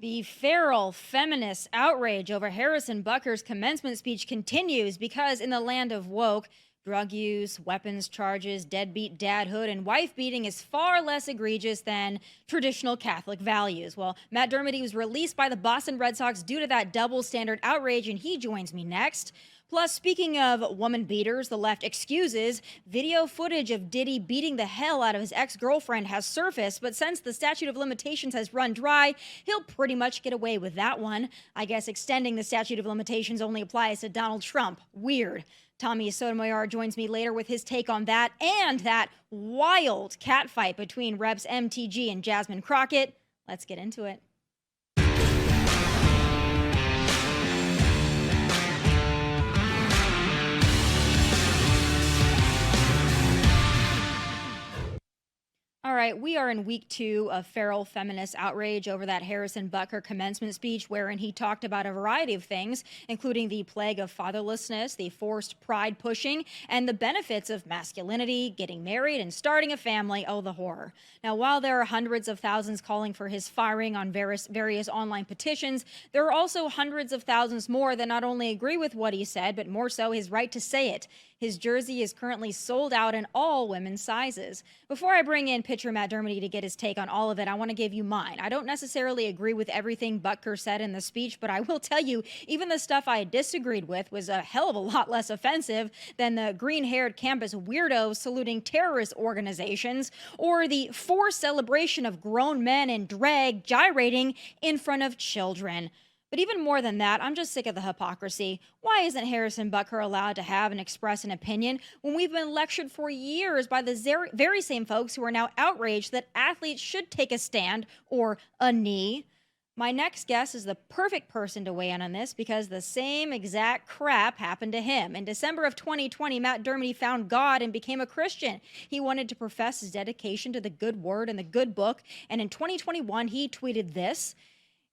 The feral feminist outrage over Harrison Butker's commencement speech continues because, in the land of woke, drug use, weapons charges, deadbeat dadhood, and wife beating is far less egregious than traditional Catholic values. Well, Matt Dermody was released by the Boston Red Sox due to that double standard outrage, and he joins me next. Plus, speaking of woman beaters, the left excuses, video footage of Diddy beating the hell out of his ex-girlfriend has surfaced, but since the statute of limitations has run dry, he'll pretty much get away with that one. I guess extending the statute of limitations only applies to Donald Trump. Weird. Tommy Sotomayor joins me later with his take on that and that wild catfight between Reps MTG and Jasmine Crockett. Let's get into it. All right, we are in week 2 of feral feminist outrage over that Harrison Butker commencement speech, wherein he talked about a variety of things, including the plague of fatherlessness, the forced pride pushing, and the benefits of masculinity, getting married, and starting a family. Oh, the horror. Now, while there are hundreds of thousands calling for his firing on various online petitions, there are also hundreds of thousands more that not only agree with what he said, but more so his right to say it. His jersey is currently sold out in all women's sizes. Before I bring in pitcher Matt Dermody to get his take on all of it, I want to give you mine. I don't necessarily agree with everything Butker said in the speech, but I will tell you, even the stuff I disagreed with was a hell of a lot less offensive than the green-haired campus weirdos saluting terrorist organizations or the forced celebration of grown men in drag gyrating in front of children. But even more than that, I'm just sick of the hypocrisy. Why isn't Harrison Butker allowed to have and express an opinion when we've been lectured for years by the very same folks who are now outraged that athletes should take a stand or a knee? My next guest is the perfect person to weigh in on this because the same exact crap happened to him. In December of 2020, Matt Dermody found God and became a Christian. He wanted to profess his dedication to the good word and the good book, and in 2021, he tweeted this.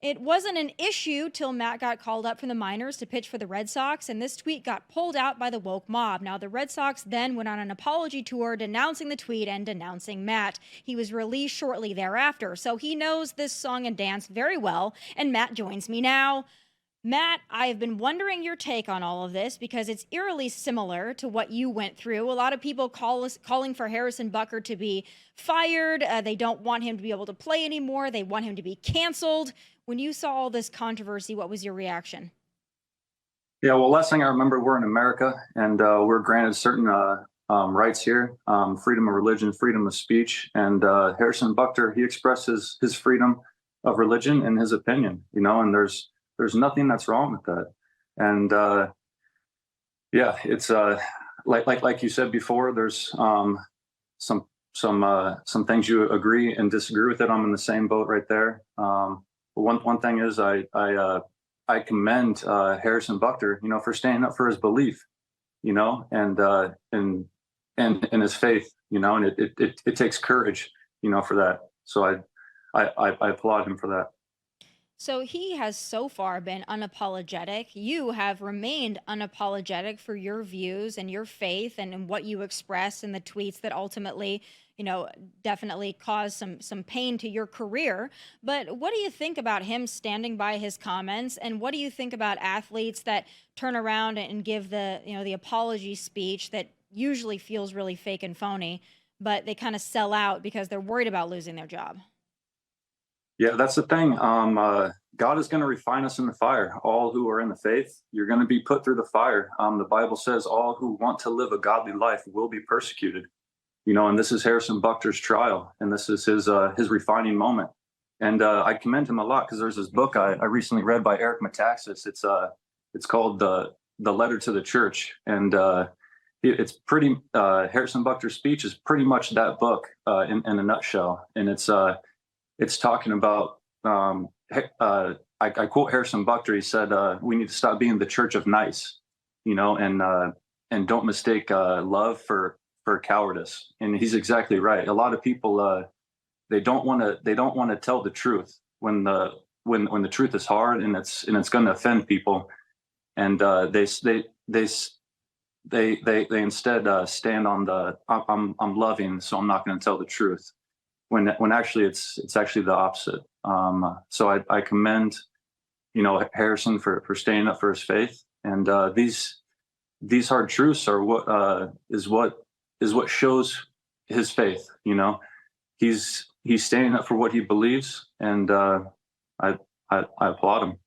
It wasn't an issue till Matt got called up from the minors to pitch for the Red Sox, and this tweet got pulled out by the woke mob. Now, the Red Sox then went on an apology tour denouncing the tweet and denouncing Matt. He was released shortly thereafter, so he knows this song and dance very well, and Matt joins me now. Matt, I've been wondering your take on all of this because it's eerily similar to what you went through. A lot of people calling for Harrison Butker to be fired. They don't want him to be able to play anymore. They want him to be canceled. When you saw all this controversy, what was your reaction? Yeah, well, last thing I remember, we're in America, and we're granted certain rights here, freedom of religion, freedom of speech. And Harrison Butker, he expressed his freedom of religion and his opinion, and there's nothing that's wrong with that. And yeah, it's like you said before, there's some things you agree and disagree with it. I'm in the same boat right there. One thing is I commend Harrison Butker, for standing up for his belief, and his faith, and it takes courage, for that. So I applaud him for that. So he has so far been unapologetic. You have remained unapologetic for your views and your faith and what you express in the tweets that ultimately, definitely caused some pain to your career. But what do you think about him standing by his comments? And what do you think about athletes that turn around and give the apology speech that usually feels really fake and phony, but they kind of sell out because they're worried about losing their job? Yeah, that's the thing. God is going to refine us in the fire. All who are in the faith, you're going to be put through the fire. The Bible says all who want to live a godly life will be persecuted. And this is Harrison Butker's trial, and this is his refining moment. And I commend him a lot because there's this book I recently read by Eric Metaxas. It's called the Letter to the Church, and it's pretty. Harrison Butker's speech is pretty much that book in a nutshell, and it's talking about, I quote Harrison Butker. He said, we need to stop being the church of nice, and don't mistake love for cowardice. And he's exactly right. A lot of people, they don't want to tell the truth when the truth is hard and it's going to offend people. And they instead stand on the I'm loving, so I'm not going to tell the truth. When actually it's actually the opposite. So I commend, Harrison for standing up for his faith. And these hard truths are what shows his faith. He's standing up for what he believes, and I applaud him.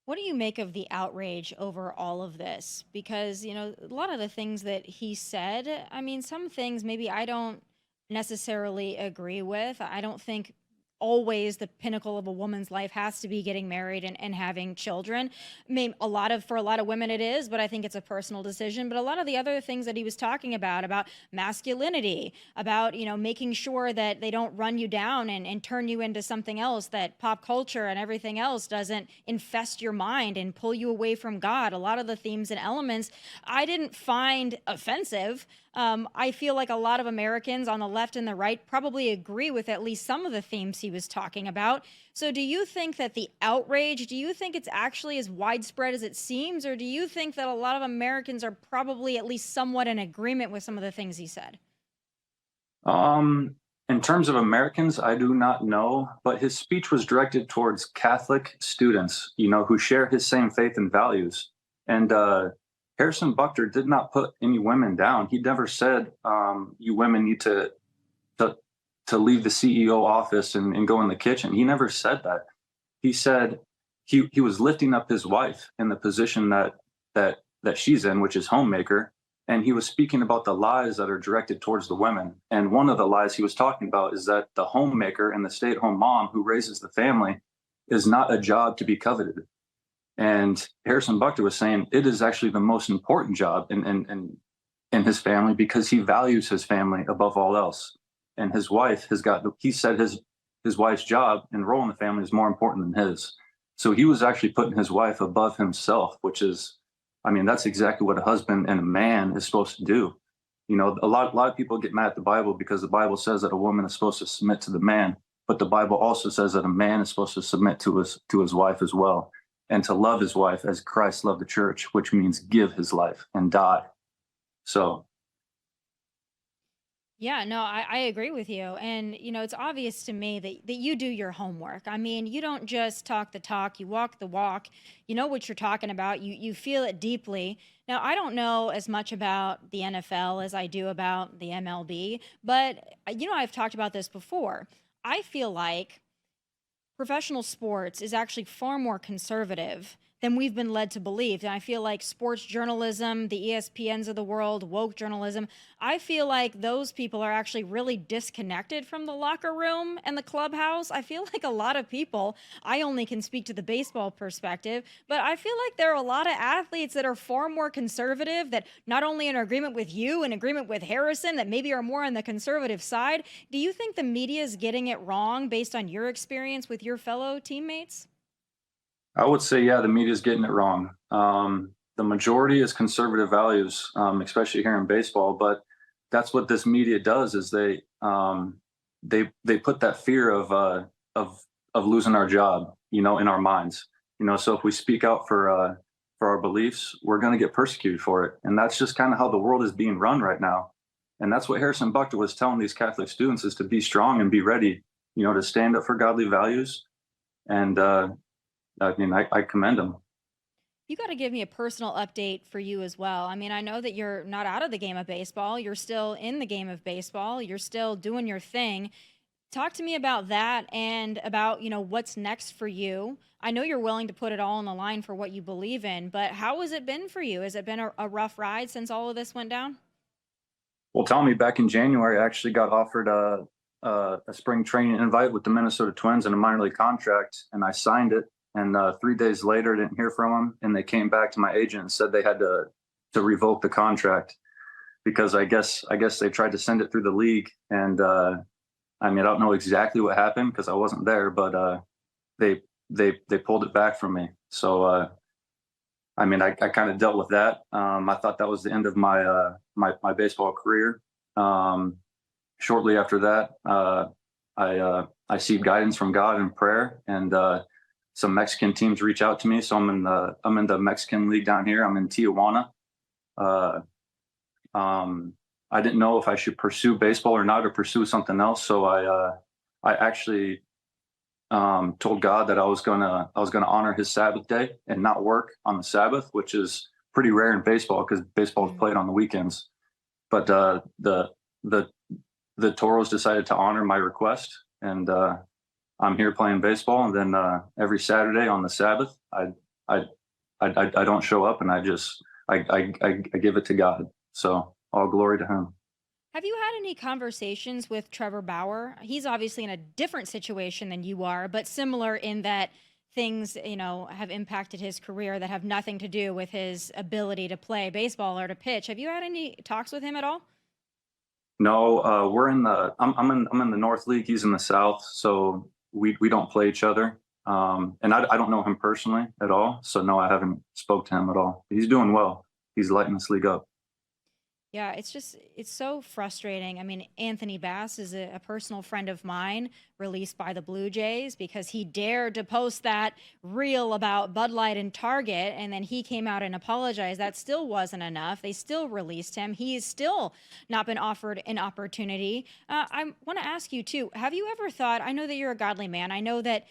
What do you make of the outrage over all of this? Because, a lot of the things that he said, I mean, some things maybe I don't necessarily agree with. I don't think always the pinnacle of a woman's life has to be getting married and having children. I mean, for a lot of women it is, but I think it's a personal decision. But a lot of the other things that he was talking about masculinity, about, making sure that they don't run you down and turn you into something else, that pop culture and everything else doesn't infest your mind and pull you away from God. A lot of the themes and elements I didn't find offensive. I feel like a lot of Americans on the left and the right probably agree with at least some of the themes he was talking about. So do you think that the outrage, do you think it's actually as widespread as it seems, or do you think that a lot of Americans are probably at least somewhat in agreement with some of the things he said? In terms of Americans, I do not know, but his speech was directed towards Catholic students, who share his same faith and values. And Harrison Butker did not put any women down. He never said, you women need to leave the CEO office and go in the kitchen. He never said that. He said he was lifting up his wife in the position that she's in, which is homemaker. And he was speaking about the lies that are directed towards the women. And one of the lies he was talking about is that the homemaker and the stay-at-home mom who raises the family is not a job to be coveted. And Harrison Butker was saying it is actually the most important job in his family, because he values his family above all else. And his wife he said his wife's job and role in the family is more important than his. So he was actually putting his wife above himself, which is, that's exactly what a husband and a man is supposed to do. A lot of people get mad at the Bible because the Bible says that a woman is supposed to submit to the man, but the Bible also says that a man is supposed to submit to his wife as well, and to love his wife as Christ loved the church, which means give his life and die. So. Yeah, no, I agree with you. And, it's obvious to me that you do your homework. I mean, you don't just talk the talk, you walk the walk. You know what you're talking about. You feel it deeply. Now, I don't know as much about the NFL as I do about the MLB, but, I've talked about this before. I feel like professional sports is actually far more conservative than we've been led to believe. And I feel like sports journalism, the ESPNs of the world, woke journalism, I feel like those people are actually really disconnected from the locker room and the clubhouse. I feel like a lot of people, I only can speak to the baseball perspective, but I feel like there are a lot of athletes that are far more conservative, that not only in agreement with you, in agreement with Harrison, that maybe are more on the conservative side. Do you think the media is getting it wrong based on your experience with your fellow teammates? I would say, yeah, the media is getting it wrong. The majority is conservative values, especially here in baseball. But that's what this media does: is they put that fear of losing our job, in our minds. So if we speak out for our beliefs, we're going to get persecuted for it, and that's just kind of how the world is being run right now. And that's what Harrison Butker was telling these Catholic students: is to be strong and be ready, to stand up for godly values. And I commend him. You got to give me a personal update for you as well. I mean, I know that you're not out of the game of baseball. You're still in the game of baseball. You're still doing your thing. Talk to me about that and about, what's next for you. I know you're willing to put it all on the line for what you believe in, but how has it been for you? Has it been a rough ride since all of this went down? Well, Tommy, back in January, I actually got offered a spring training invite with the Minnesota Twins and a minor league contract, and I signed it. And 3 days later, didn't hear from them, and they came back to my agent and said they had to revoke the contract, because I guess they tried to send it through the league. And I don't know exactly what happened because I wasn't there, but they pulled it back from me. So I kind of dealt with that. I thought that was the end of my my baseball career. Shortly after that, I seek guidance from God in prayer, and some Mexican teams reach out to me. So I'm in the Mexican league down here. I'm in Tijuana. I didn't know if I should pursue baseball or not, or pursue something else. So I actually told God that I was gonna honor His Sabbath day and not work on the Sabbath, which is pretty rare in baseball because baseball is played on the weekends. But the Toros decided to honor my request, and I'm here playing baseball. And then every Saturday on the Sabbath, I don't show up, and I give it to God. So all glory to Him. Have you had any conversations with Trevor Bauer? He's obviously in a different situation than you are, but similar in that things, have impacted his career that have nothing to do with his ability to play baseball or to pitch. Have you had any talks with him at all? No, we're in the I'm in the North League. He's in the South, so we don't play each other. And I don't know him personally at all, so no, I haven't spoke to him at all. He's doing well. He's lighting this league up. Yeah, it's so frustrating. I mean, Anthony Bass is a personal friend of mine, released by the Blue Jays because he dared to post that reel about Bud Light and Target, and then he came out and apologized. That still wasn't enough. They still released him. He is still not been offered an opportunity. I want to ask you too, have you ever thought, I know that you're a godly man, I know that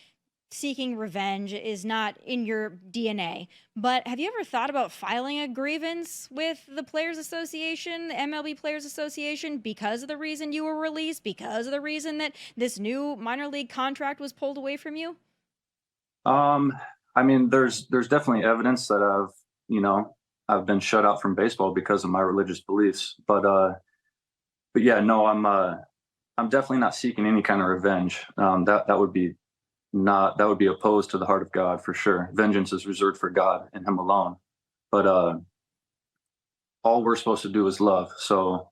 seeking revenge is not in your DNA. But have you ever thought about filing a grievance with the Players Association, the MLB Players Association, because of the reason you were released, because of the reason that this new minor league contract was pulled away from you? I mean, there's definitely evidence that I've been shut out from baseball because of my religious beliefs. But yeah, no, I'm definitely not seeking any kind of revenge. That would be opposed to the heart of God for sure. Vengeance is reserved for God and Him alone. But all we're supposed to do is love. So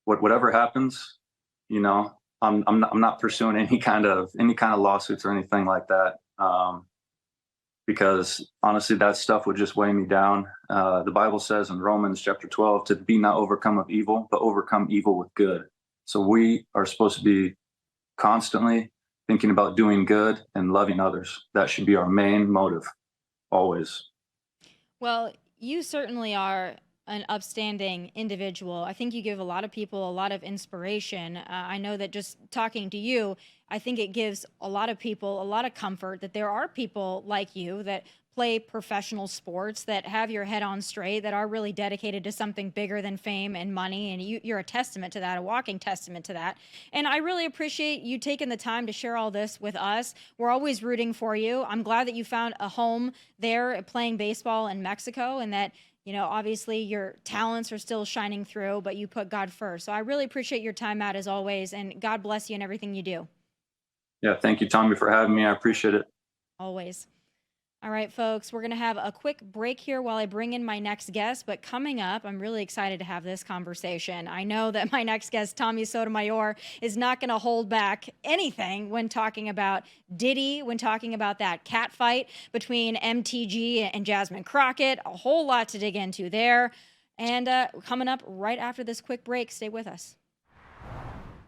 whatever happens, I'm not pursuing any kind of lawsuits or anything like that. Because honestly, that stuff would just weigh me down. The Bible says in Romans chapter 12 to be not overcome of evil, but overcome evil with good. So we are supposed to be constantly thinking about doing good and loving others. That should be our main motive, always. Well, you certainly are an upstanding individual. I think you give a lot of people a lot of inspiration. I know that just talking to you, I think it gives a lot of people a lot of comfort that there are people like you that play professional sports, that have your head on straight, that are really dedicated to something bigger than fame and money. And you're a testament to that, a walking testament to that. And I really appreciate you taking the time to share all this with us. We're always rooting for you. I'm glad that you found a home there playing baseball in Mexico, and that, obviously your talents are still shining through, but you put God first. So I really appreciate your time, Matt, as always. And God bless you in everything you do. Yeah, thank you, Tomi, for having me. I appreciate it. Always. All right, folks, we're going to have a quick break here while I bring in my next guest. But coming up, I'm really excited to have this conversation. I know that my next guest, Tomi Sotomayor, is not going to hold back anything when talking about Diddy, when talking about that cat fight between MTG and Jasmine Crockett. A whole lot to dig into there. And coming up right after this quick break, stay with us.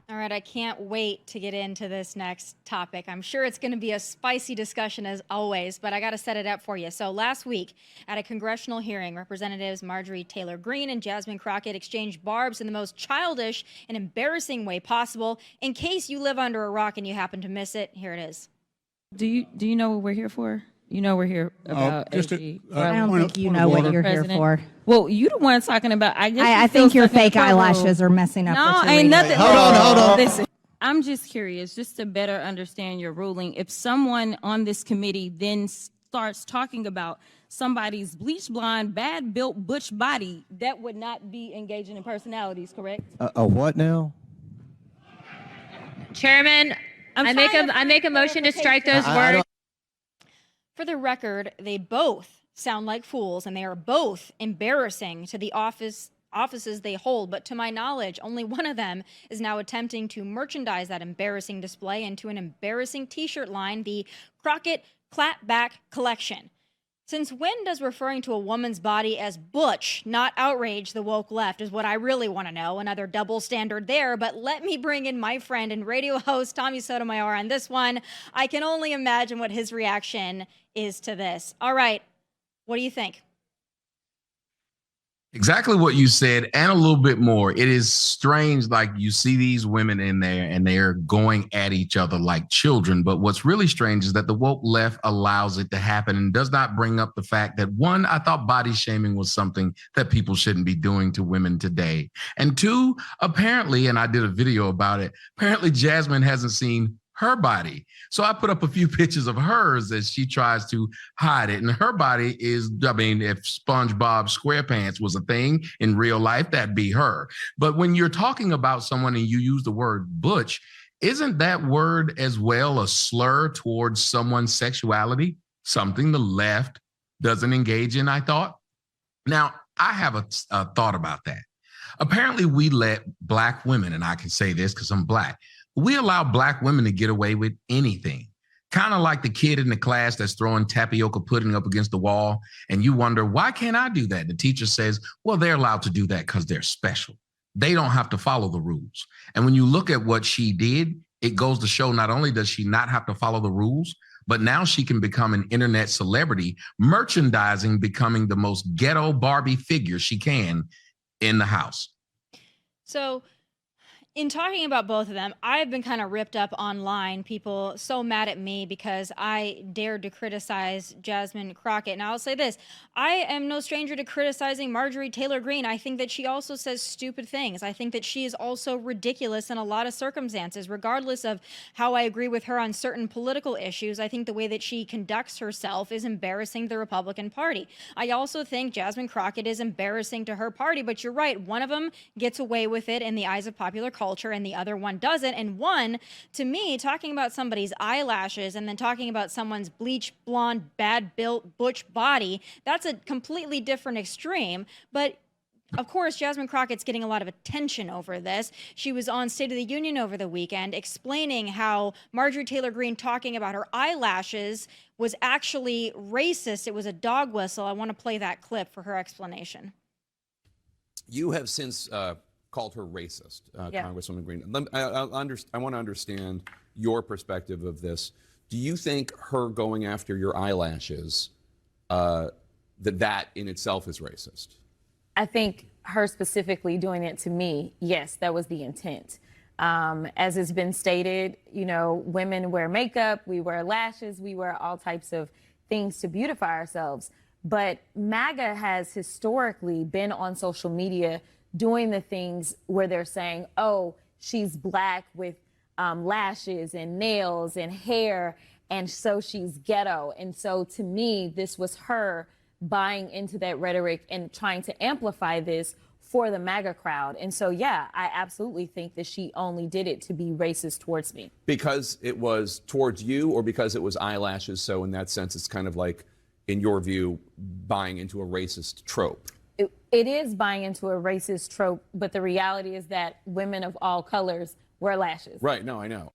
All right, I can't wait to get into this next topic. I'm sure it's going to be a spicy discussion as always, but I got to set it up for you. So last week at a congressional hearing, Representatives Marjorie Taylor Greene and Jasmine Crockett exchanged barbs in the most childish and embarrassing way possible. In case you live under a rock and you happen to miss it, here it is. Do you know what we're here for? You know we're here about AG. I don't think you know what you're here for. Well, you the one talking about. I think your fake eyelashes are messing up. No, what you're ain't reading. nothing. Hold on. Listen, I'm just curious, just to better understand your ruling. If someone on this committee then starts talking about somebody's bleach blonde, bad built butch body, that would not be engaging in personalities, correct? A what now? Chairman, I make a motion to strike those words. For the record, they both sound like fools, and they are both embarrassing to the offices they hold. But to my knowledge, only one of them is now attempting to merchandise that embarrassing display into an embarrassing T-shirt line, the Crockett Clapback Collection. Since when does referring to a woman's body as butch not outrage the woke left is what I really want to know. Another double standard there, but let me bring in my friend and radio host Tomi Sotomayor on this one. I can only imagine what his reaction is to this. All right, what do you think? Exactly what you said, and a little bit more. It is strange, like you see these women in there and they're going at each other like children. But what's really strange is that the woke left allows it to happen and does not bring up the fact that, one, I thought body shaming was something that people shouldn't be doing to women today. And two, apparently, and I did a video about it, apparently Jasmine hasn't seen her body. So I put up a few pictures of hers as she tries to hide it. And her body is, I mean, if SpongeBob SquarePants was a thing in real life, that'd be her. But when you're talking about someone and you use the word butch, isn't that word as well a slur towards someone's sexuality? Something the left doesn't engage in, I thought. Now, I have a thought about that. Apparently, we let Black women, and I can say this because I'm Black, we allow Black women to get away with anything. Kind of like the kid in the class that's throwing tapioca pudding up against the wall. And you wonder, why can't I do that? The teacher says, well, they're allowed to do that because they're special. They don't have to follow the rules. And when you look at what she did, it goes to show not only does she not have to follow the rules, but now she can become an internet celebrity, merchandising, becoming the most ghetto Barbie figure she can in the house. So, in talking about both of them, I've been kind of ripped up online. People so mad at me because I dared to criticize Jasmine Crockett. And I'll say this, I am no stranger to criticizing Marjorie Taylor Greene. I think that she also says stupid things. I think that she is also ridiculous in a lot of circumstances, regardless of how I agree with her on certain political issues. I think the way that she conducts herself is embarrassing the Republican Party. I also think Jasmine Crockett is embarrassing to her party, but you're right. One of them gets away with it in the eyes of popular culture and the other one doesn't. And one, to me, talking about somebody's eyelashes and then talking about someone's bleach blonde, bad built, butch body, that's a completely different extreme. But of course, Jasmine Crockett's getting a lot of attention over this. She was on State of the Union over the weekend explaining how Marjorie Taylor Greene talking about her eyelashes was actually racist. It was a dog whistle. I want to play that clip for her explanation. You have since called her racist, Congresswoman Greene. I want to understand your perspective of this. Do you think her going after your eyelashes, that in itself is racist? I think her specifically doing it to me, yes, that was the intent. As has been stated, you know, women wear makeup, we wear lashes, we wear all types of things to beautify ourselves. But MAGA has historically been on social media doing the things where they're saying, oh, she's Black with lashes and nails and hair, and so she's ghetto. And so to me, this was her buying into that rhetoric and trying to amplify this for the MAGA crowd. And so, yeah, I absolutely think that she only did it to be racist towards me. Because it was towards you, or because it was eyelashes? So in that sense, it's kind of like, in your view, buying into a racist trope. It is buying into a racist trope, but the reality is that women of all colors wear lashes. Right, no, I know.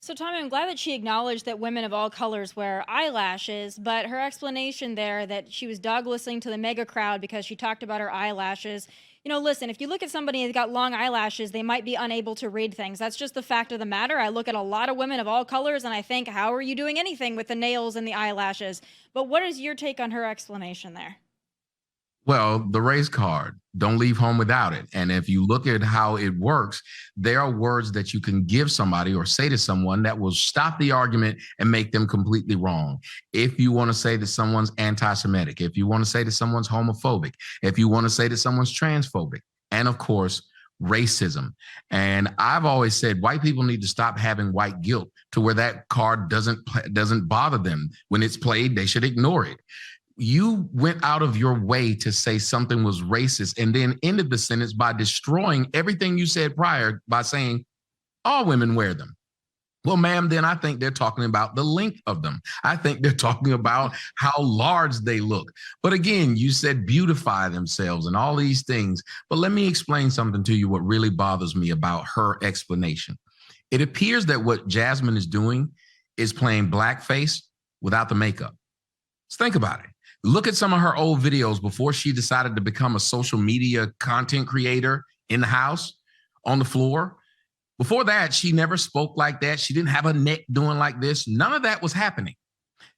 So, Tommy, I'm glad that she acknowledged that women of all colors wear eyelashes, but her explanation there that she was dog whistling to the mega crowd because she talked about her eyelashes. You know, listen, if you look at somebody who's got long eyelashes, they might be unable to read things. That's just the fact of the matter. I look at a lot of women of all colors and I think, how are you doing anything with the nails and the eyelashes? But what is your take on her explanation there? Well, the race card, don't leave home without it. And if you look at how it works, there are words that you can give somebody or say to someone that will stop the argument and make them completely wrong. If you want to say that someone's anti-Semitic, if you want to say that someone's homophobic, if you want to say that someone's transphobic, and of course, racism. And I've always said white people need to stop having white guilt to where that card doesn't bother them. When it's played, they should ignore it. You went out of your way to say something was racist and then ended the sentence by destroying everything you said prior by saying all women wear them. Well, ma'am, then I think they're talking about the length of them. I think they're talking about how large they look. But again, you said beautify themselves and all these things. But let me explain something to you, what really bothers me about her explanation. It appears that what Jasmine is doing is playing blackface without the makeup. Let's think about it. Look at some of her old videos before she decided to become a social media content creator in the house, on the floor. Before that, she never spoke like that. She didn't have a neck doing like this. None of that was happening.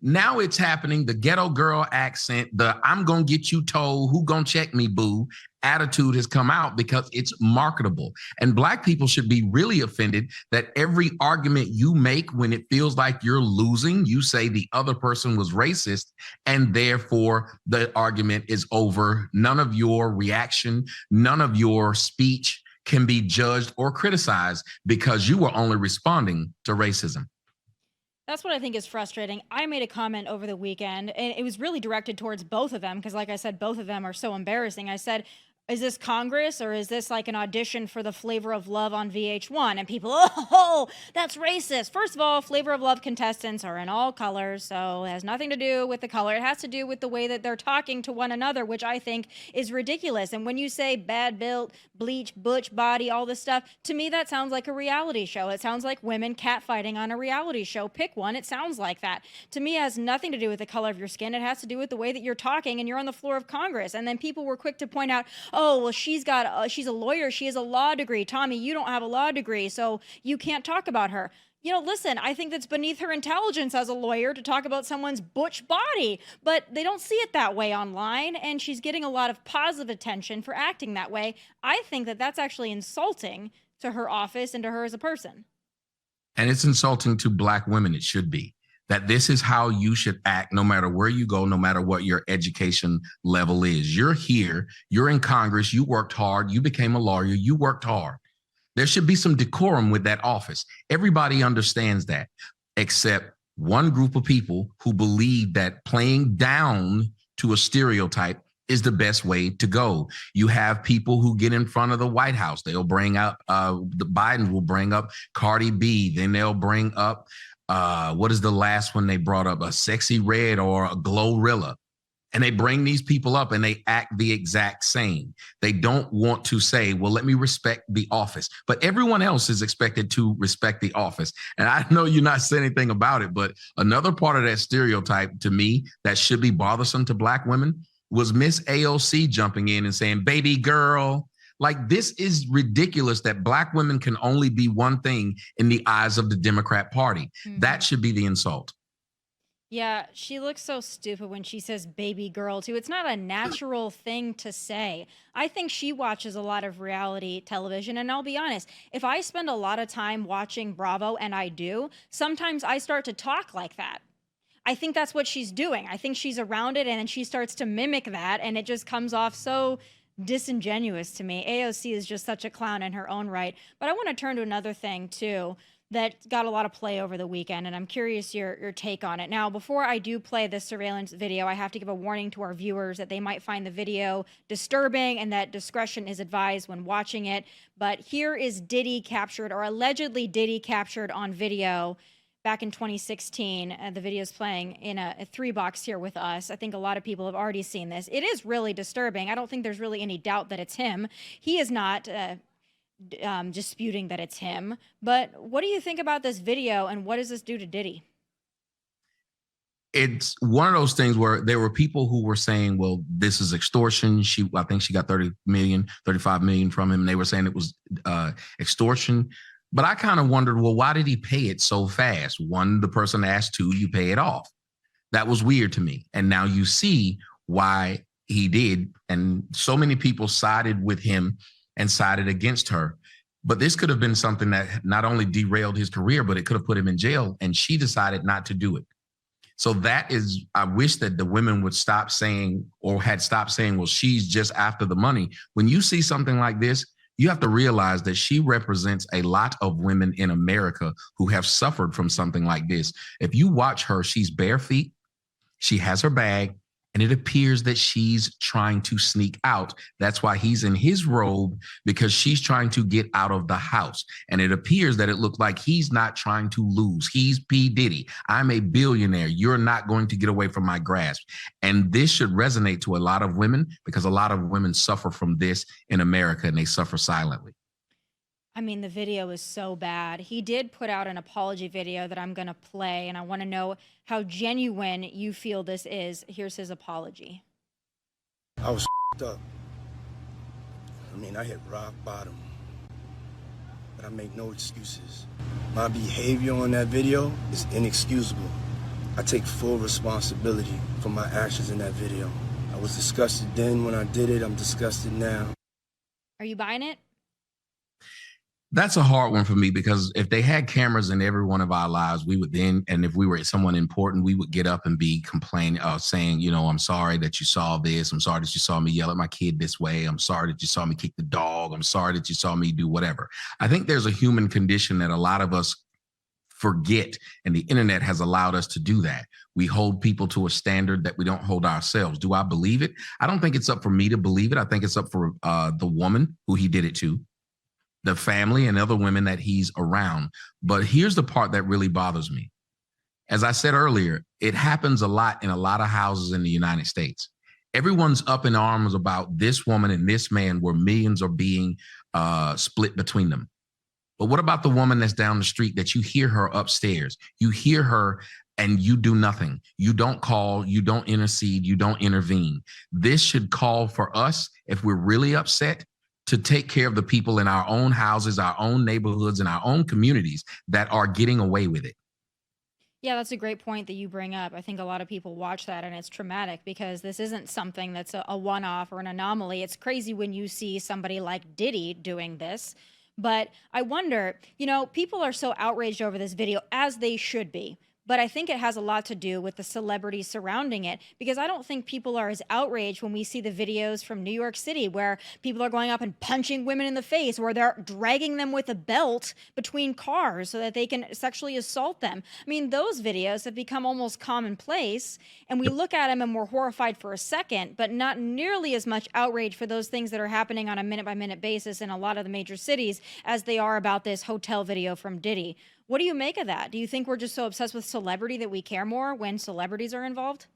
Now it's happening. The ghetto girl accent, the I'm going to get you told, who going to check me, boo, attitude has come out because it's marketable. And Black people should be really offended that every argument you make when it feels like you're losing, you say the other person was racist, and therefore the argument is over. None of your reaction, none of your speech can be judged or criticized because you were only responding to racism. That's what I think is frustrating. I made a comment over the weekend, and it was really directed towards both of them because, like I said, both of them are so embarrassing. I said, is this Congress or is this like an audition for the Flavor of Love on VH1? And people, oh, that's racist. First of all, Flavor of Love contestants are in all colors, so it has nothing to do with the color. It has to do with the way that they're talking to one another, which I think is ridiculous. And when you say bad built, bleach, butch body, all this stuff, to me that sounds like a reality show. It sounds like women catfighting on a reality show. Pick one, it sounds like that. To me, it has nothing to do with the color of your skin. It has to do with the way that you're talking and you're on the floor of Congress. And then people were quick to point out, oh, well, she's a lawyer. She has a law degree. Tomi, you don't have a law degree, so you can't talk about her. You know, listen, I think that's beneath her intelligence as a lawyer to talk about someone's butch body, but they don't see it that way online, and she's getting a lot of positive attention for acting that way. I think that that's actually insulting to her office and to her as a person. And it's insulting to Black women. It should be. That this is how you should act no matter where you go, no matter what your education level is. You're here, you're in Congress, you worked hard, you became a lawyer, you worked hard. There should be some decorum with that office. Everybody understands that, except one group of people who believe that playing down to a stereotype is the best way to go. You have people who get in front of the White House. They'll bring up, the Biden will bring up Cardi B, then they'll bring up what is the last one they brought up? A Sexy Red or a Glorilla. And they bring these people up and they act the exact same. They don't want to say, well, let me respect the office. But everyone else is expected to respect the office. And I know you're not saying anything about it, but another part of that stereotype to me that should be bothersome to Black women was Miss AOC jumping in and saying, baby girl. Like, this is ridiculous that Black women can only be one thing in the eyes of the Democrat Party. Mm-hmm. That should be the insult. Yeah, she looks so stupid when she says baby girl, too. It's not a natural thing to say. I think she watches a lot of reality television, and I'll be honest, if I spend a lot of time watching Bravo, and I do, sometimes I start to talk like that. I think that's what she's doing. I think she's around it, and then she starts to mimic that, and it just comes off so disingenuous to me. AOC is just such a clown in her own right. But I want to turn to another thing too that got a lot of play over the weekend, and I'm curious your take on it. Now, before I do play this surveillance video, I have to give a warning to our viewers that they might find the video disturbing and that discretion is advised when watching it. But here is Diddy captured, or allegedly Diddy captured on video back in 2016. The video is playing in a 3-box here with us. I think a lot of people have already seen this. It is really disturbing. I don't think there's really any doubt that it's him. He is not disputing that it's him. But what do you think about this video, and what does this do to Diddy? It's one of those things where there were people who were saying, well, this is extortion. I think she got 35 million from him. And they were saying it was extortion. But I kind of wondered, well, why did he pay it so fast? One, the person asked, two, you pay it off. That was weird to me. And now you see why he did. And so many people sided with him and sided against her. But this could have been something that not only derailed his career, but it could have put him in jail. And she decided not to do it. So that is, I wish that the women would stop saying, or had stopped saying, well, she's just after the money. When you see something like this, you have to realize that she represents a lot of women in America who have suffered from something like this. If you watch her, she's bare feet, she has her bag, and it appears that she's trying to sneak out. That's why he's in his robe, because she's trying to get out of the house. And it appears that it looked like he's not trying to lose. He's P. Diddy. I'm a billionaire. You're not going to get away from my grasp. And this should resonate to a lot of women, because a lot of women suffer from this in America, and they suffer silently. I mean, the video is so bad. He did put out an apology video that I'm going to play, and I want to know how genuine you feel this is. Here's his apology. I was up. I mean, I hit rock bottom, but I make no excuses. My behavior on that video is inexcusable. I take full responsibility for my actions in that video. I was disgusted then when I did it. I'm disgusted now. Are you buying it? That's a hard one for me, because if they had cameras in every one of our lives, we would then, and if we were someone important, we would get up and be complaining, saying, you know, I'm sorry that you saw this. I'm sorry that you saw me yell at my kid this way. I'm sorry that you saw me kick the dog. I'm sorry that you saw me do whatever. I think there's a human condition that a lot of us forget, and the internet has allowed us to do that. We hold people to a standard that we don't hold ourselves. Do I believe it? I don't think it's up for me to believe it. I think it's up for the woman who he did it to, the family and other women that he's around. But here's the part that really bothers me. As I said earlier, it happens a lot in a lot of houses in the United States. Everyone's up in arms about this woman and this man, where millions are being split between them. But what about the woman that's down the street that you hear her upstairs? You hear her and you do nothing. You don't call, you don't intercede, you don't intervene. This should call for us, if we're really upset, to take care of the people in our own houses, our own neighborhoods, and our own communities that are getting away with it. Yeah, that's a great point that you bring up. I think a lot of people watch that and it's traumatic, because this isn't something that's a one-off or an anomaly. It's crazy when you see somebody like Diddy doing this. But I wonder, you know, people are so outraged over this video, as they should be. But I think it has a lot to do with the celebrities surrounding it, because I don't think people are as outraged when we see the videos from New York City where people are going up and punching women in the face, or they're dragging them with a belt between cars so that they can sexually assault them. I mean, those videos have become almost commonplace, and we look at them and we're horrified for a second, but not nearly as much outrage for those things that are happening on a minute-by-minute basis in a lot of the major cities as they are about this hotel video from Diddy. What do you make of that? Do you think we're just so obsessed with celebrity that we care more when celebrities are involved?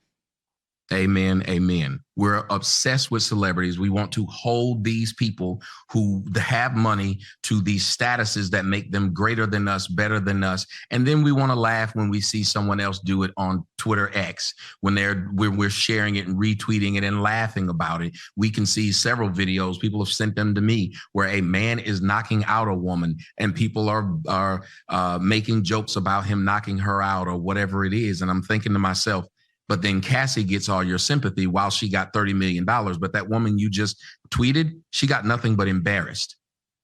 Amen. Amen. We're obsessed with celebrities. We want to hold these people who have money to these statuses that make them greater than us, better than us. And then we want to laugh when we see someone else do it on Twitter X, when we're sharing it and retweeting it and laughing about it. We can see several videos, people have sent them to me, where a man is knocking out a woman and people are making jokes about him knocking her out or whatever it is. And I'm thinking to myself, but then Cassie gets all your sympathy while she got $30 million. But that woman you just tweeted, she got nothing but embarrassed.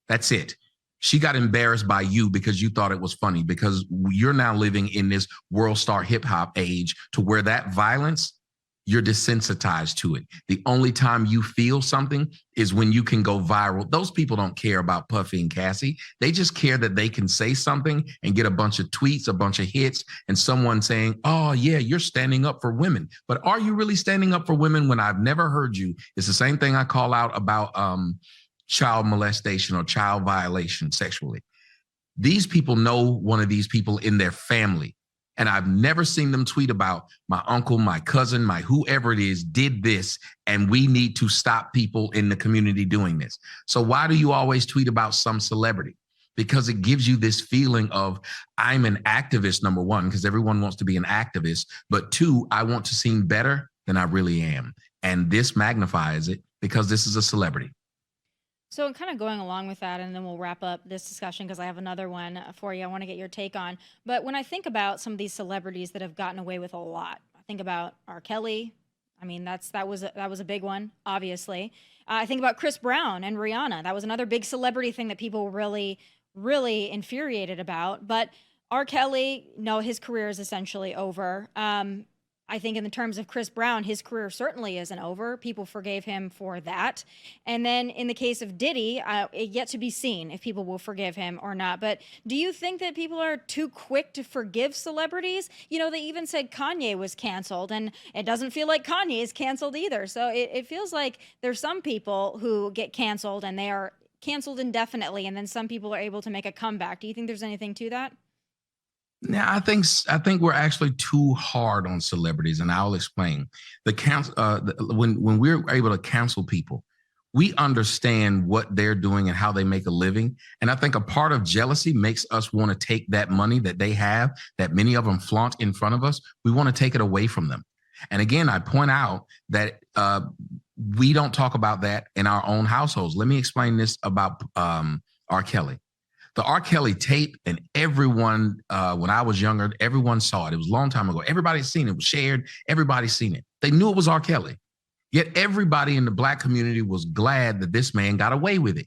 That's it. She got embarrassed by you because you thought it was funny, because you're now living in this world star hip hop age to where that violence, you're desensitized to it. The only time you feel something is when you can go viral. Those people don't care about Puffy and Cassie. They just care that they can say something and get a bunch of tweets, a bunch of hits, and someone saying, oh, yeah, you're standing up for women. But are you really standing up for women when I've never heard you? It's the same thing I call out about child molestation or child violation sexually. These people know one of these people in their family. And I've never seen them tweet about my uncle, my cousin, my whoever it is did this, and we need to stop people in the community doing this. So why do you always tweet about some celebrity? Because it gives you this feeling of, I'm an activist, number one, because everyone wants to be an activist, but two, I want to seem better than I really am. And this magnifies it because this is a celebrity. So kind of going along with that, and then we'll wrap up this discussion because I have another one for you I want to get your take on. But when I think about some of these celebrities that have gotten away with a lot, I think about R. Kelly. I mean, that was a big one, obviously. I think about Chris Brown and Rihanna. That was another big celebrity thing that people were really, really infuriated about. But R. Kelly, no, his career is essentially over. I think in the terms of Chris Brown, his career certainly isn't over. People forgave him for that. And then in the case of Diddy, yet to be seen if people will forgive him or not. But do you think that people are too quick to forgive celebrities? You know, they even said Kanye was canceled, and it doesn't feel like Kanye is canceled either. So it feels like there's some people who get canceled and they are canceled indefinitely, and then some people are able to make a comeback. Do you think there's anything to that? Now, I think we're actually too hard on celebrities, and I'll explain. When we're able to cancel people, we understand what they're doing and how they make a living. And I think a part of jealousy makes us want to take that money that they have, that many of them flaunt in front of us. We want to take it away from them. And again, I point out that we don't talk about that in our own households. Let me explain this about R. Kelly. The R. Kelly tape, and everyone, when I was younger, everyone saw it. It was a long time ago. Everybody's seen it. It was shared. Everybody's seen it. They knew it was R. Kelly. Yet everybody in the Black community was glad that this man got away with it.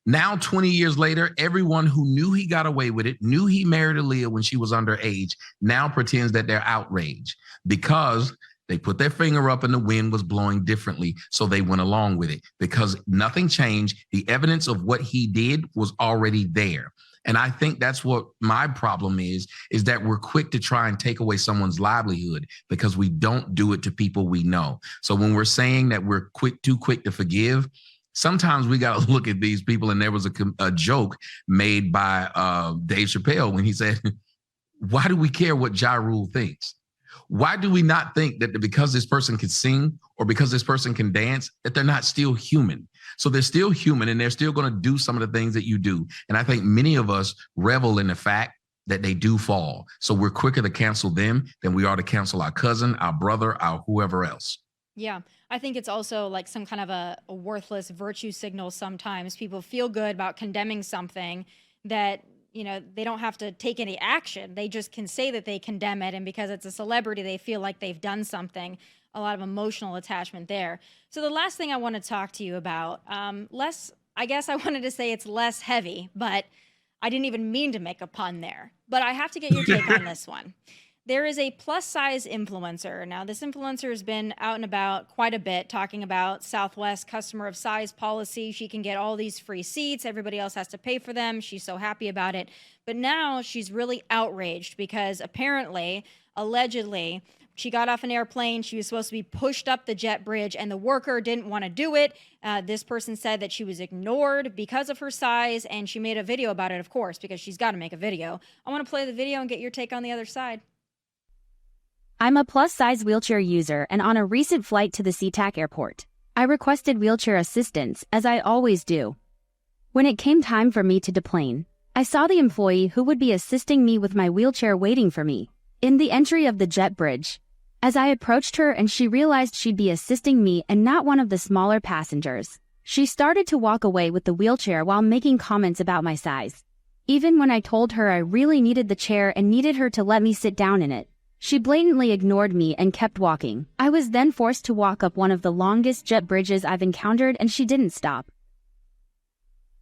Now, 20 years later, everyone who knew he got away with it, knew he married Aaliyah when she was underage, now pretends that they're outraged because they put their finger up and the wind was blowing differently. So they went along with it because nothing changed. The evidence of what he did was already there. And I think that's what my problem is that we're quick to try and take away someone's livelihood because we don't do it to people we know. So when we're saying that we're too quick to forgive, sometimes we got to look at these people. And there was a joke made by Dave Chappelle when he said, why do we care what Ja Rule thinks? Why do we not think that because this person can sing or because this person can dance, that they're not still human? So they're still human and they're still going to do some of the things that you do. And I think many of us revel in the fact that they do fall. So we're quicker to cancel them than we are to cancel our cousin, our brother, our whoever else. Yeah, I think it's also like some kind of a worthless virtue signal sometimes. People feel good about condemning something that, you know, they don't have to take any action. They just can say that they condemn it. And because it's a celebrity, they feel like they've done something. A lot of emotional attachment there. So the last thing I want to talk to you about, I guess I wanted to say it's less heavy, but I didn't even mean to make a pun there. But I have to get your take on this one. There is a plus size influencer. Now, this influencer has been out and about quite a bit talking about Southwest customer of size policy. She can get all these free seats. Everybody else has to pay for them. She's so happy about it. But now she's really outraged because apparently, allegedly, she got off an airplane. She was supposed to be pushed up the jet bridge and the worker didn't want to do it. This person said that she was ignored because of her size, and she made a video about it, of course, because she's got to make a video. I want to play the video and get your take on the other side. I'm a plus-size wheelchair user, and on a recent flight to the SeaTac airport, I requested wheelchair assistance, as I always do. When it came time for me to deplane, I saw the employee who would be assisting me with my wheelchair waiting for me in the entry of the jet bridge. As I approached her and she realized she'd be assisting me and not one of the smaller passengers, she started to walk away with the wheelchair while making comments about my size. Even when I told her I really needed the chair and needed her to let me sit down in it, she blatantly ignored me and kept walking. I was then forced to walk up one of the longest jet bridges I've encountered and she didn't stop.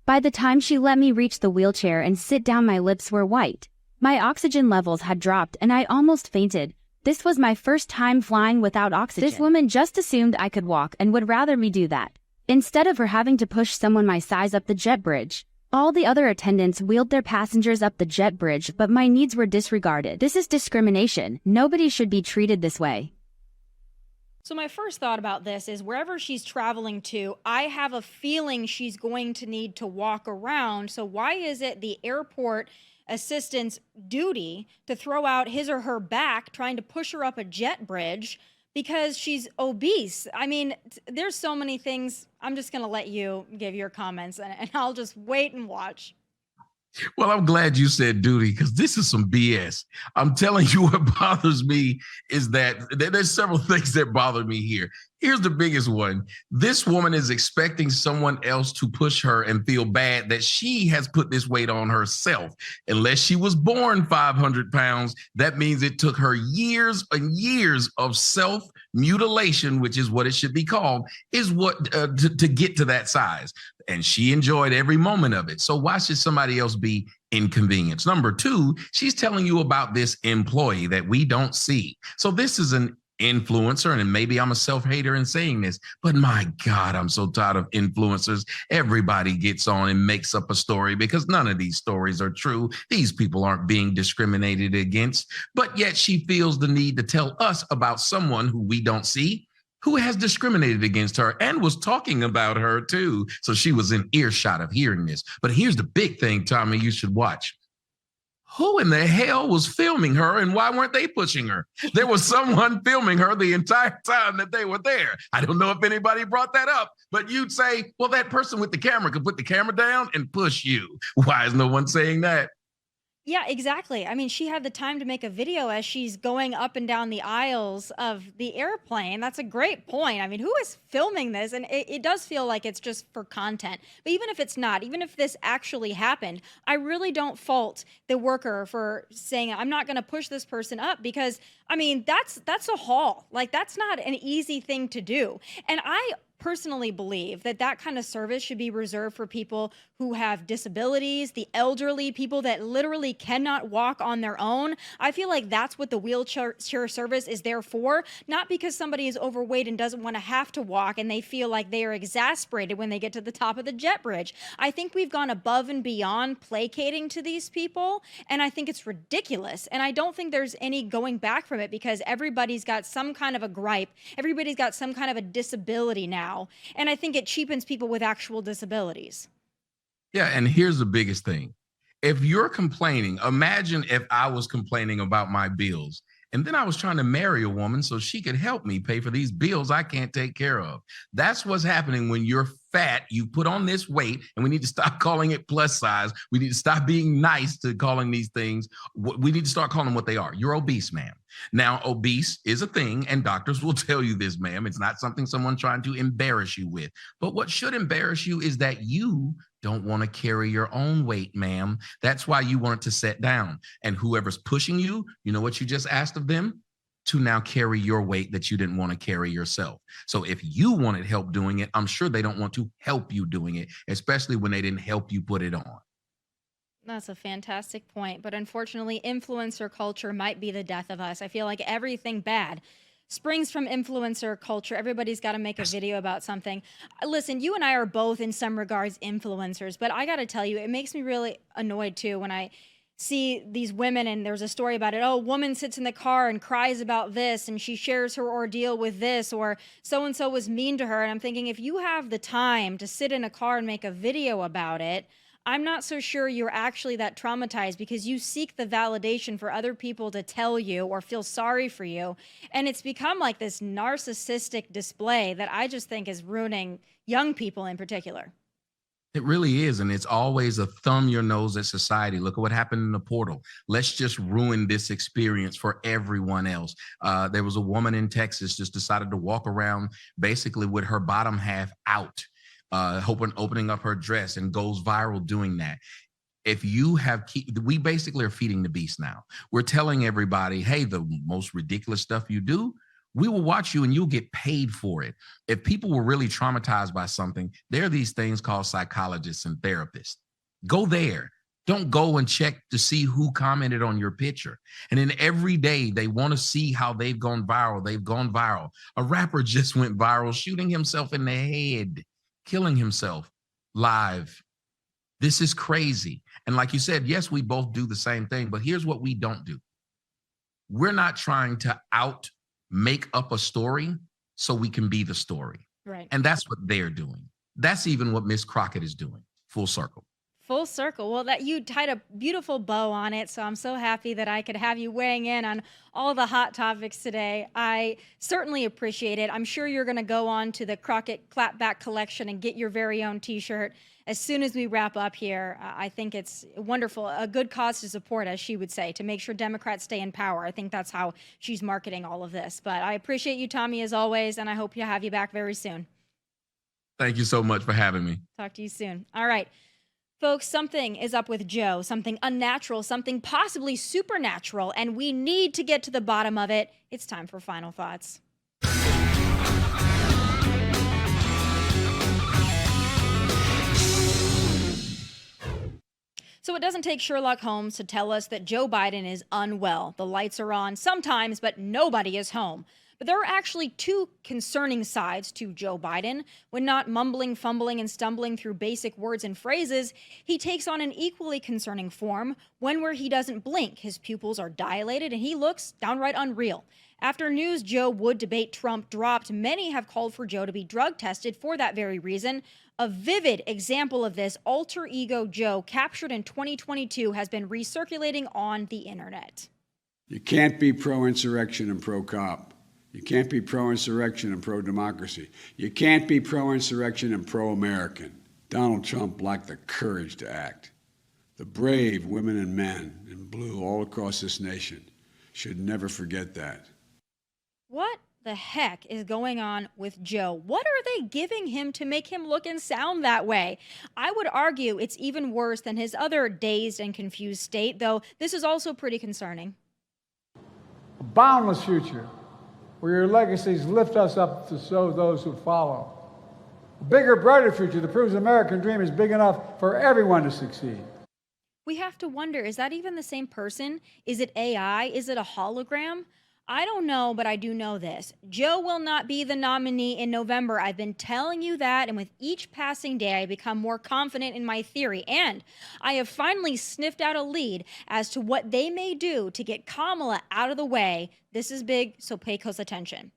By the time she let me reach the wheelchair and sit down, my lips were white. My oxygen levels had dropped and I almost fainted. This was my first time flying without oxygen. This woman just assumed I could walk and would rather me do that, instead of her having to push someone my size up the jet bridge. All the other attendants wheeled their passengers up the jet bridge, but my needs were disregarded. This is discrimination. Nobody should be treated this way. So my first thought about this is wherever she's traveling to, I have a feeling she's going to need to walk around. So why is it the airport assistant's duty to throw out his or her back trying to push her up a jet bridge because she's obese? I mean, there's so many things. I'm just going to let you give your comments and I'll just wait and watch. Well, I'm glad you said duty because this is some BS. I'm telling you what bothers me is that there's several things that bother me here. Here's the biggest one. This woman is expecting someone else to push her and feel bad that she has put this weight on herself. Unless she was born 500 pounds, that means it took her years and years of self-mutilation, which is what it should be called, is what to get to that size. And she enjoyed every moment of it. So why should somebody else be inconvenienced? Number two, she's telling you about this employee that we don't see. So this is an influencer, and maybe I'm a self-hater in saying this, but my God, I'm so tired of influencers. Everybody gets on and makes up a story because none of these stories are true. These people aren't being discriminated against, but yet she feels the need to tell us about someone who we don't see, who has discriminated against her and was talking about her too. So she was in earshot of hearing this. But here's the big thing, Tommy, you should watch. Who in the hell was filming her and why weren't they pushing her? There was someone filming her the entire time that they were there. I don't know if anybody brought that up, but you'd say, well, that person with the camera could put the camera down and push you. Why is no one saying that? Yeah, exactly. I mean, she had the time to make a video as she's going up and down the aisles of the airplane. That's a great point. I mean, who is filming this? And it does feel like it's just for content. But even if it's not, even if this actually happened, I really don't fault the worker for saying, I'm not going to push this person up because, I mean, that's a haul. Like, that's not an easy thing to do. And I personally believe that that kind of service should be reserved for people who have disabilities, the elderly, people that literally cannot walk on their own. I feel like that's what the wheelchair service is there for, not because somebody is overweight and doesn't want to have to walk and they feel like they are exasperated when they get to the top of the jet bridge. I think we've gone above and beyond placating to these people, and I think it's ridiculous. And I don't think there's any going back from it because everybody's got some kind of a gripe. Everybody's got some kind of a disability now. And I think it cheapens people with actual disabilities. Yeah, and here's the biggest thing. If you're complaining, imagine if I was complaining about my bills and then I was trying to marry a woman so she could help me pay for these bills I can't take care of. That's what's happening when you're fat. You put on this weight, and we need to stop calling it plus size. We need to stop being nice to calling these things. We need to start calling them what they are. You're obese, ma'am. Now, obese is a thing, and doctors will tell you this, ma'am. It's not something someone trying to embarrass you with. But what should embarrass you is that you don't want to carry your own weight, ma'am. That's why you want to sit down. And whoever's pushing you, you know what you just asked of them? To now carry your weight that you didn't want to carry yourself. So if you wanted help doing it, I'm sure they don't want to help you doing it, especially when they didn't help you put it on. That's a fantastic point. But unfortunately, influencer culture might be the death of us. I feel like everything bad springs from influencer culture. Everybody's got to make a video about something. Listen, you and I are both in some regards influencers, but I got to tell you, it makes me really annoyed too when I see these women and there's a story about it. Oh, a woman sits in the car and cries about this and she shares her ordeal with this, or so-and-so was mean to her. And I'm thinking, if you have the time to sit in a car and make a video about it, I'm not so sure you're actually that traumatized because you seek the validation for other people to tell you or feel sorry for you. And it's become like this narcissistic display that I just think is ruining young people in particular. It really is. And it's always a thumb your nose at society. Look at what happened in the portal. Let's just ruin this experience for everyone else. There was a woman in Texas just decided to walk around basically with her bottom half out, opening up her dress, and goes viral doing that. If you have, we basically are feeding the beast now. We're telling everybody, hey, the most ridiculous stuff you do, we will watch you and you'll get paid for it. If people were really traumatized by something, there are these things called psychologists and therapists. Go there. Don't go and check to see who commented on your picture. And then every day they want to see how they've gone viral. They've gone viral. A rapper just went viral, shooting himself in the head, killing himself live. This is crazy. And like you said, yes, we both do the same thing, but here's what we don't do. We're not trying to make up a story so we can be the story. Right. And that's what they're doing. That's even what Miss Crockett is doing. Full circle. Full circle. Well, that you tied a beautiful bow on it, so I'm so happy that I could have you weighing in on all the hot topics today. I certainly appreciate it. I'm sure you're going to go on to the Crockett Clapback collection and get your very own t-shirt as soon as we wrap up here. I think it's wonderful, a good cause to support, as she would say, to make sure Democrats stay in power. I think that's how she's marketing all of this. But I appreciate you, Tomi, as always, and I hope to have you back very soon. Thank you so much for having me. Talk to you soon. All right. Folks, something is up with Joe, something unnatural, something possibly supernatural, and we need to get to the bottom of it. It's time for Final Thoughts. So it doesn't take Sherlock Holmes to tell us that Joe Biden is unwell. The lights are on sometimes, but nobody is home. But there are actually two concerning sides to Joe Biden. When not mumbling, fumbling, and stumbling through basic words and phrases, he takes on an equally concerning form, one where he doesn't blink. His pupils are dilated and he looks downright unreal. After news Joe would debate Trump dropped, many have called for Joe to be drug tested for that very reason. A vivid example of this, alter ego Joe, captured in 2022, has been recirculating on the internet. You can't be pro-insurrection and pro-cop. You can't be pro-insurrection and pro-democracy. You can't be pro-insurrection and pro-American. Donald Trump lacked the courage to act. The brave women and men in blue all across this nation should never forget that. What the heck is going on with Joe? What are they giving him to make him look and sound that way? I would argue it's even worse than his other dazed and confused state, though this is also pretty concerning. A boundless future where your legacies lift us up to show those who follow. A bigger, brighter future that proves the American dream is big enough for everyone to succeed. We have to wonder, is that even the same person? Is it AI? Is it a hologram? I don't know, but I do know this. Joe will not be the nominee in November. I've been telling you that, and with each passing day, I become more confident in my theory. And I have finally sniffed out a lead as to what they may do to get Kamala out of the way. This is big, so pay close attention.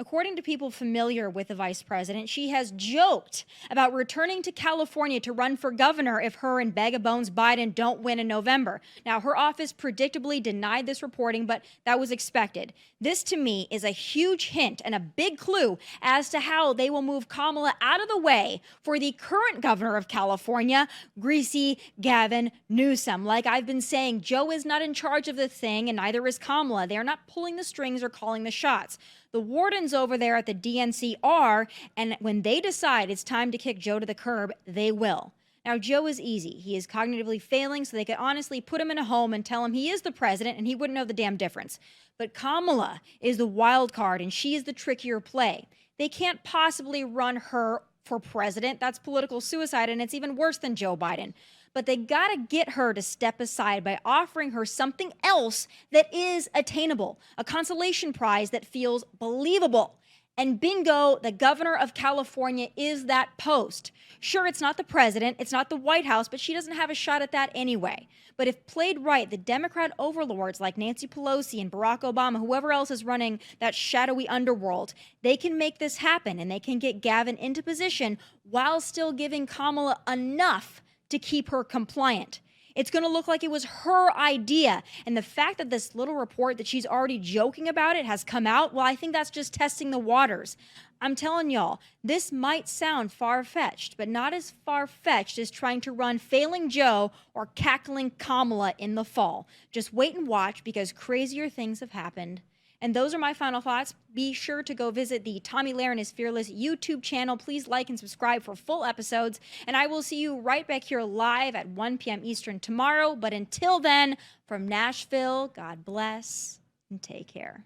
According to people familiar with the vice president, she has joked about returning to California to run for governor if her and Bag-a-Bones Biden don't win in November. Now, her office predictably denied this reporting, but that was expected. This, to me, is a huge hint and a big clue as to how they will move Kamala out of the way for the current governor of California, greasy Gavin Newsom. Like I've been saying, Joe is not in charge of the thing, and neither is Kamala. They are not pulling the strings or calling the shots. The wardens over there at the DNC are, and when they decide it's time to kick Joe to the curb, they will. Now, Joe is easy. He is cognitively failing, so they could honestly put him in a home and tell him he is the president, and he wouldn't know the damn difference. But Kamala is the wild card, and she is the trickier play. They can't possibly run her for president. That's political suicide, and it's even worse than Joe Biden. But they got to get her to step aside by offering her something else that is attainable, a consolation prize that feels believable. And bingo, the governor of California is that post. Sure, it's not the president, it's not the White House, but she doesn't have a shot at that anyway. But if played right, the Democrat overlords like Nancy Pelosi and Barack Obama, whoever else is running that shadowy underworld, they can make this happen, and they can get Gavin into position while still giving Kamala enough to keep her compliant. It's going to look like it was her idea. And the fact that this little report that she's already joking about it has come out, well, I think that's just testing the waters. I'm telling y'all, this might sound far-fetched, but not as far-fetched as trying to run failing Joe or cackling Kamala in the fall. Just wait and watch, because crazier things have happened. And those are my final thoughts. Be sure to go visit the Tomi Lahren is Fearless YouTube channel. Please like and subscribe for full episodes. And I will see you right back here live at 1 p.m. Eastern tomorrow. But until then, from Nashville, God bless and take care.